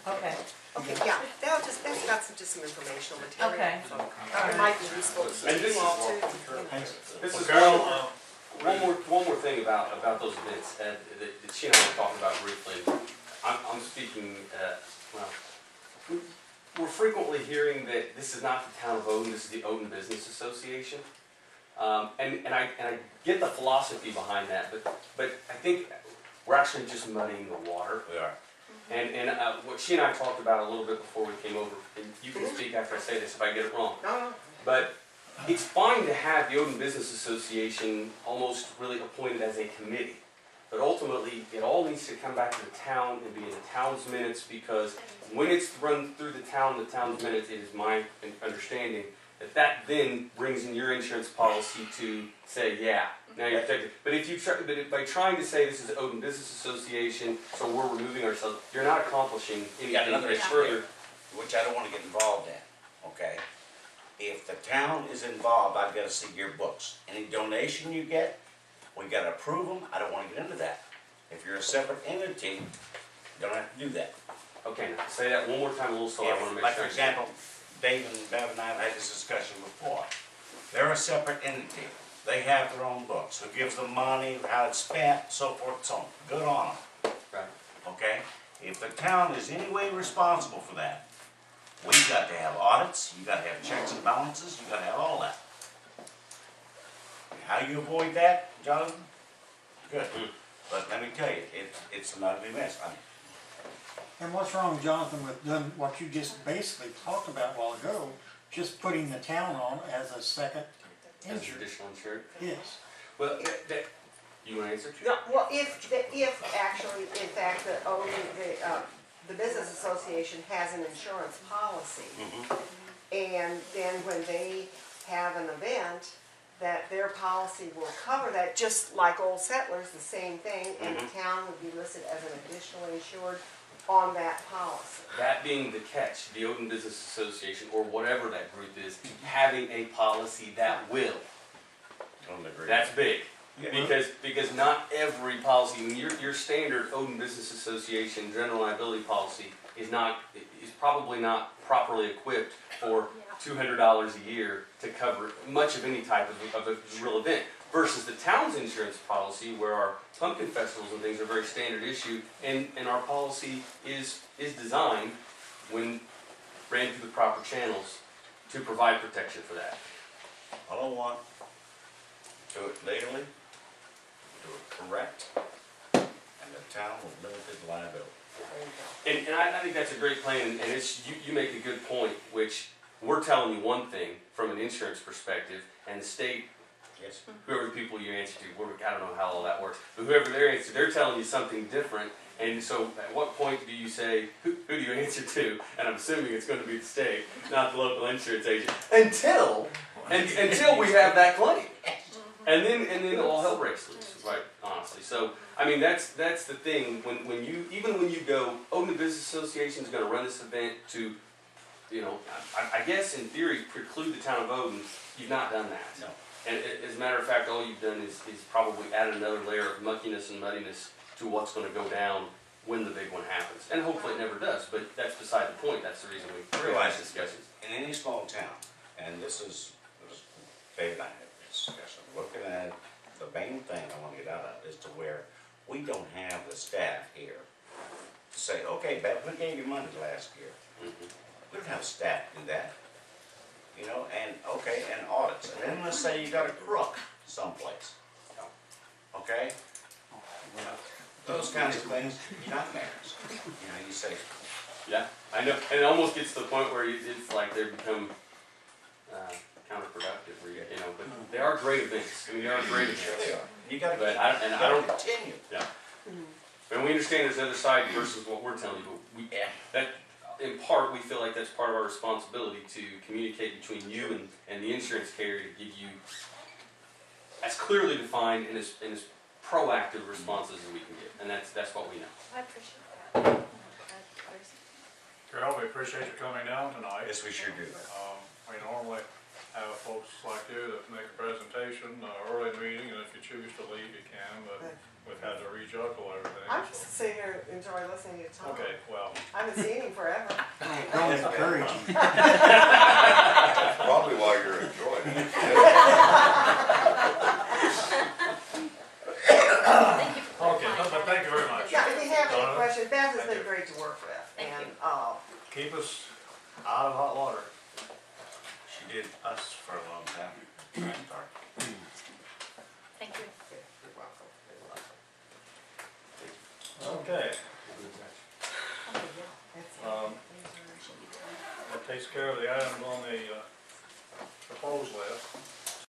Okay. Okay, yeah, that's got just some informational material. Okay. So it might be useful to you all too. This is one more thing about those events that she and I were talking about briefly. I'm speaking, well, we're frequently hearing that this is not the town of Odon, this is the Odon Business Association. And I get the philosophy behind that, but I think we're actually just muddying the water. We are. And what she and I talked about a little bit before we came over, and you can speak after I say this if I get it wrong. No. But it's fine to have the Odon Business Association almost really appointed as a committee. But ultimately, it all needs to come back to the town and be in the town's minutes, because when it's run through the town's minutes, it is my understanding that then brings in your insurance policy to say, yeah, now you're protected. But by trying to say this is Odon Business Association, so we're removing ourselves, you're not accomplishing anything further. Which I don't want to get involved in, okay? If the town is involved, I've got to see your books. Any donation you get, we got to approve them. I don't want to get into that. If you're a separate entity, you don't have to do that. Okay, now say that one more time a little slow. I want to make like sure. for example, Dave and Bev and I have had this discussion before. They're a separate entity. They have their own books. Who gives them money, how it's spent, so forth, so on. Good on them. Right. Okay? If the town is any way responsible for that, we've got to have audits, you've got to have checks and balances, you've got to have all that. How you avoid that, Jonathan? Good. But let me tell you, it's an ugly mess. And what's wrong, Jonathan, with doing what you just basically talked about a while ago, just putting the town on as a second As insured? additional insured? Yes. Well, you want to answer? No, well, if actually, in fact, the business association has an insurance policy, and then when they have an event, that their policy will cover that, just like Old Settlers, the same thing, and the town would be listed as an additional insured on that policy. That being the catch, the Odon Business Association, or whatever that group is, having a policy that will. Totally agree. That's big. Yeah. Because not every policy, I mean, your standard Odon Business Association general liability policy is probably not properly equipped for $200 a year to cover much of any type of a real event. Versus the town's insurance policy, where our pumpkin festivals and things are very standard issue, and our policy is designed, when ran through the proper channels, to provide protection for that. All I want, do it legally, do it correct, and the town with limited liability. And I think that's a great plan, and it's you make a good point, which we're telling you one thing from an insurance perspective, and the state, Yes. whoever the people you answer to, I don't know how all that works, but whoever they're telling you something different. And so at what point do you say, who do you answer to? And I'm assuming it's going to be the state, not the local insurance agent, until we have that claim. And then all hell breaks loose, right, honestly. So, I mean, that's the thing, when you go, Odon Business Association is going to run this event to, you know, I guess in theory preclude the town of Odon, you've not done that. No. And as a matter of fact, all you've done is probably added another layer of muckiness and muddiness to what's going to go down when the big one happens. And hopefully it never does, but that's beside the point. That's the reason we realize discussions. In any small town, and this is, Dave and I had this discussion, looking at the main thing I want to get out of is to where we don't have the staff here to say, okay, Beth, we gave you money last year. We don't have staff to do that. You know, and okay, and audits. And then let's say you got a crook someplace. Okay? Those kinds of things, nightmares. You know, you say. Yeah, I know. And it almost gets to the point where it's like they become counterproductive, you know, but they are great events. I mean, they are great events. Sure they are. You got to I don't continue. Yeah. And we understand there's the other side versus what we're telling you, but that, in part, we feel like that's part of our responsibility to communicate between you and the insurance carrier to give you as clearly defined and as proactive responses as we can get. And that's what we know. I appreciate that. Carol, we appreciate you coming down tonight. Yes, we sure do. We normally have folks like you that make a presentation early in the meeting, and if you choose to leave, you can, but we've had to rejuggle everything, I'm so. just sitting here enjoy listening to you talk. Okay, well, I haven't seen him forever. Don't encourage him. That's probably why you're enjoying it. Thank you for okay, clarifying. but thank you very much. Yeah, if you have any Donna? questions, Beth has Thank been you. great to work with, Thank and, you. Keep us out of hot water. She did us for a long time. Sorry. Thank you. you're welcome. Okay, That's it. that takes care of the items on the proposed list.